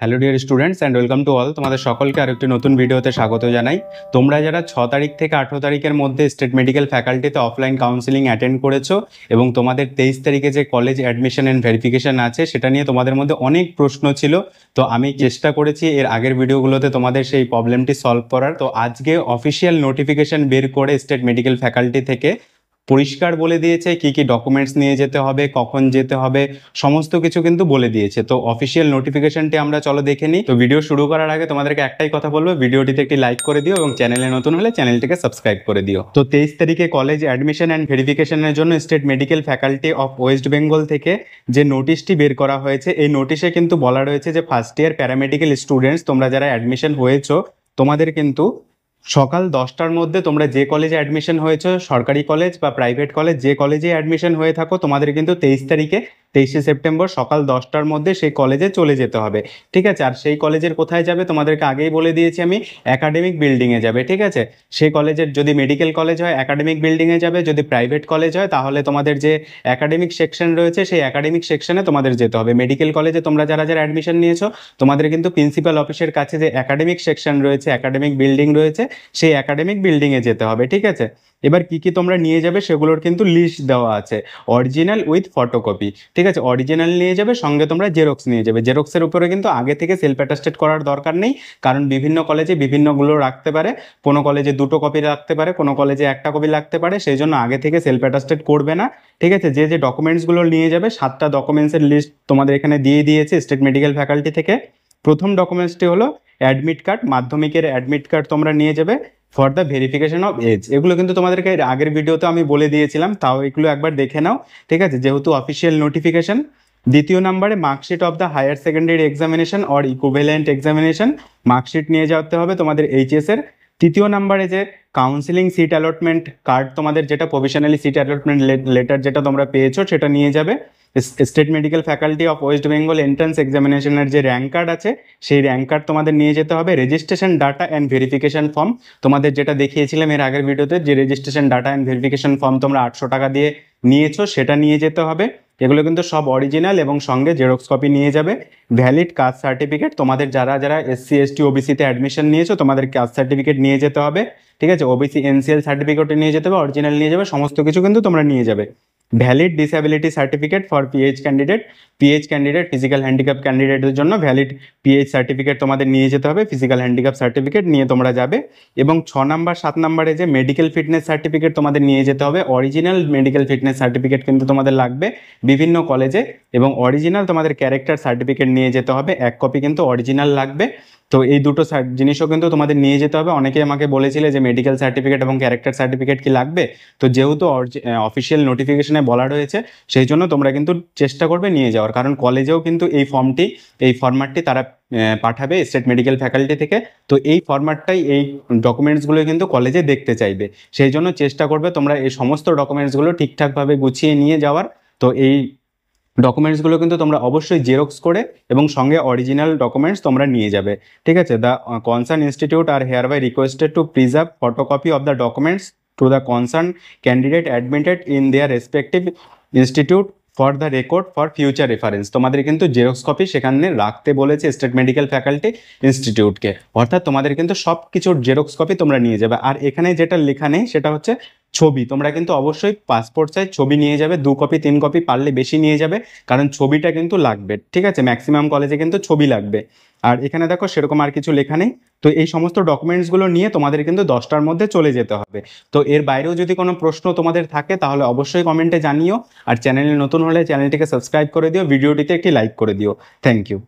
Hello dear students and welcome to all. তোমাদের সকলকে আরেকটি নতুন ভিডিওতে স্বাগত জানাই। তোমরা যারা 6 তারিখ থেকে 18 তারিখের মধ্যে স্টেট মেডিকেল ফ্যাকাল্টিতে অফলাইন কাউন্সিলিং অ্যাটেন্ড করেছো এবং তোমাদের 23 তারিখে যে কলেজ অ্যাডমিশন অ্যান্ড ভেরিফিকেশন আছে সেটা নিয়ে তোমাদের মধ্যে অনেক প্রশ্ন ছিল। তো আমি চেষ্টা করেছি এর আগের ভিডিওগুলোতে তোমাদের সেই প্রবলেমটি সলভ করার। তো আজকে অফিসিয়াল নোটিফিকেশন বের করে স্টেট মেডিকেল ফ্যাকাল্টি থেকে পরিষ্কার বলে দিয়েছে কি কি ডকুমেন্টস নিয়ে যেতে হবে, কখন যেতে হবে, সমস্ত কিছু কিন্তু বলে দিয়েছে। তো অফিসিয়াল নোটিফিকেশনটি আমরা চলো দেখে নিই। তো ভিডিও শুরু করার আগে তোমাদেরকে একটাই কথা বলবো, ভিডিওটিতে একটি লাইক করে দিও এবং চ্যানেলে নতুন হলে চ্যানেলটিকে সাবস্ক্রাইব করে দিও। তো 23 তারিখে কলেজ অ্যাডমিশন অ্যান্ড ভেরিফিকেশনের জন্য state medical faculty of West Bengal থেকে যে নোটিশটি বের করা হয়েছে, এই নোটিশে কিন্তু বলা রয়েছে যে ফার্স্ট ইয়ার প্যারামেডিক্যাল স্টুডেন্টস তোমরা যারা অ্যাডমিশন হয়েছো তোমাদের কিন্তু সকাল 10টার মধ্যে তোমরা যে কলেজে অ্যাডমিশন হয়েছো, সরকারি কলেজ বা প্রাইভেট কলেজ, যে কলেজে অ্যাডমিশন হয়ে থাকো তোমাদের কিন্তু 23 তারিখে 23শে সেপ্টেম্বর সকাল 10টার মধ্যে সেই কলেজে চলে যেতে হবে। ঠিক আছে? আর সেই কলেজের কোথায় যাবে তোমাদেরকে আগেই বলে দিয়েছি আমি, একাডেমিক বিল্ডিংয়ে যাবে। ঠিক আছে? সেই কলেজের যদি মেডিকেল কলেজ হয় একাডেমিক বিল্ডিংয়ে যাবে, যদি প্রাইভেট কলেজ হয় তাহলে তোমাদের যে একাডেমিক সেকশন রয়েছে সেই একাডেমিক সেকশনে তোমাদের যেতে হবে। মেডিকেল কলেজে তোমরা যারা যারা অ্যাডমিশন নিয়েছো তোমাদের কিন্তু প্রিন্সিপাল অফিসের কাছে যে একাডেমিক সেকশন রয়েছে, একাডেমিক বিল্ডিং রয়েছে, সেই একাডেমিক বিল্ডিংয়ে যেতে হবে। ঠিক আছে? এবার কি কি তোমরা নিয়ে যাবে সেগুলোর কিন্তু লিস্ট দেওয়া আছে, অরিজিনাল উইথ ফটোকপি। ঠিক আছে? অরিজিনাল নিয়ে যাবে, সঙ্গে তোমরা জেরক্স নিয়ে যাবে। জেরক্সের উপরে কিন্তু আগে থেকে সেলফ অ্যাটাস্টেড করার দরকার নেই, কারণ বিভিন্ন কলেজে বিভিন্নগুলো রাখতে পারে। কোনো কলেজে 2টো কপি রাখতে পারে, কোনো কলেজে 1টা কপি রাখতে পারে, সেই জন্য আগে থেকে সেলফ অ্যাটাস্টেড করবে না। ঠিক আছে? যে যে ডকুমেন্টসগুলো নিয়ে যাবে 7টা ডকুমেন্টসের লিস্ট তোমাদের এখানে দিয়ে দিয়েছে স্টেট মেডিকেল ফ্যাকাল্টি থেকে। প্রথম ডকুমেন্টসটি হলো অ্যাডমিট কার্ড, মাধ্যমিকের অ্যাডমিট কার্ড তোমরা নিয়ে যাবে for the verification of age. এগুলো কিন্তু তোমাদেরকে আগের ভিডিওতে আমি বলে দিয়েছিলাম, তাও এগুলো একবার দেখে নাও। ঠিক আছে? যেহেতু অফিসিয়াল নোটিফিকেশন। দ্বিতীয় নম্বরে marksheet of the higher secondary examination or equivalent examination, marksheet নিয়ে যেতে হবে তোমাদের এইচএস এর। তৃতীয় নম্বরে যে কাউন্সিলিং সিট অ্যালটমেন্ট কার্ড, তোমাদের যেটা প্রভিশনালি সিট অ্যালটমেন্ট লেটার যেটা তোমরা পেয়েছো সেটা নিয়ে যাবে। State medical faculty of West Bengal entrance এক্সামিনেশনের যে র্যাঙ্ক কার্ড আছে সেই র্যাঙ্ক কার্ড তোমাদের নিয়ে যেতে হবে। Registration data and verification form, তোমাদের যেটা দেখিয়েছিলাম এর আগের ভিডিওতে, যে registration data and verification form তোমরা 800 টাকা দিয়ে নিয়েছো সেটা নিয়ে যেতে হবে। এগুলো কিন্তু সব অরিজিনাল এবং সঙ্গে জেরক্স কপি নিয়ে যাবে। ভ্যালিড কাস্ট সার্টিফিকেট, তোমাদের যারা যারা এসসি এসটি ওবিসিতে অ্যাডমিশন নিয়েছো তোমাদের কাস্ট সার্টিফিকেট নিয়ে যেতে হবে। ঠিক আছে? ওবিসি এনসিএল সার্টিফিকেট নিয়ে যেতে হবে, অরিজিনাল নিয়ে যাবে, সমস্ত কিছু কিন্তু তোমরা নিয়ে যাবে। Valid disability certificate for PH candidate, PH candidate physical handicap ক্যান্ডিডেটের জন্য ভ্যালিড পিএইচ সার্টিফিকেট তোমাদের নিয়ে যেতে হবে, ফিজিক্যাল হ্যান্ডিক্যাপ সার্টিফিকেট নিয়ে তোমরা যাবে। এবং 6 নাম্বার 7 নাম্বারে যে মেডিকেল ফিটনেস সার্টিফিকেট তোমাদের নিয়ে যেতে হবে, অরিজিনাল মেডিকেল ফিটনেস সার্টিফিকেট কিন্তু তোমাদের লাগবে বিভিন্ন কলেজে। এবং অরিজিনাল তোমাদের ক্যারেক্টার সার্টিফিকেট নিয়ে যেতে হবে, 1 কপি কিন্তু অরিজিনাল লাগবে। তো এই দুটো জিনিসও কিন্তু তোমাদের নিয়ে যেতে হবে। অনেকে আমাকে বলেছিলে যে মেডিকেল সার্টিফিকেট এবং ক্যারেক্টার সার্টিফিকেট কি লাগবে, তো যেহেতু অফিসিয়াল নোটিফিকেশনে বলা রয়েছে সেই জন্য তোমরা কিন্তু চেষ্টা করবে নিয়ে যাওয়ার, কারণ কলেজেও কিন্তু এই ফরম্যাটটি তারা পাঠাবে স্টেট মেডিকেল ফ্যাকাল্টি থেকে। তো এই ফরম্যাটটাই, এই ডকুমেন্টসগুলো কিন্তু কলেজে দেখতে চাইবে, সেই জন্য চেষ্টা করবে তোমরা এই সমস্ত ডকুমেন্টসগুলো ঠিকঠাকভাবে গুছিয়ে নিয়ে যাওয়ার। তো এই ডকুমেন্টসগুলো কিন্তু তোমরা অবশ্যই জেরক্স করে এবং সঙ্গে অরিজিনাল ডকুমেন্টস তোমরা নিয়ে যাবে। ঠিক আছে? The concern institute are hereby requested to preserve photocopy of the documents to the concern candidate admitted in their respective institute for the record for future reference. তোমাদের কিন্তু জেরক্স কপি সেখানে রাখতে বলেছে স্টেট মেডিকেল ফ্যাকাল্টি ইনস্টিটিউটকে, অর্থাৎ তোমাদের কিন্তু সব কিছুর জেরক্স কপি তোমরা নিয়ে যাবে। আর এখানে যেটা লেখা নেই সেটা হচ্ছে ছবি, তোমরা কিন্তু অবশ্যই পাসপোর্ট সাইজ ছবি নিয়ে যাবে, 2 কপি 3 কপি পারলে বেশি নিয়ে যাবে, কারণ ছবিটা কিন্তু লাগবে। ঠিক আছে? ম্যাক্সিমাম কলেজে কিন্তু ছবি লাগবে। আর এখানে দেখো সেরকম আর কিছু লেখা নেই। তো এই সমস্ত ডকুমেন্টসগুলো নিয়ে তোমাদের কিন্তু 10টার মধ্যে চলে যেতে হবে। তো এর বাইরেও যদি কোনো প্রশ্ন তোমাদের থাকে তাহলে অবশ্যই কমেন্টে জানিও। আর চ্যানেলে নতুন হলে চ্যানেলটিকে সাবস্ক্রাইব করে দিও, ভিডিওটিতে একটি লাইক করে দিও। Thank you.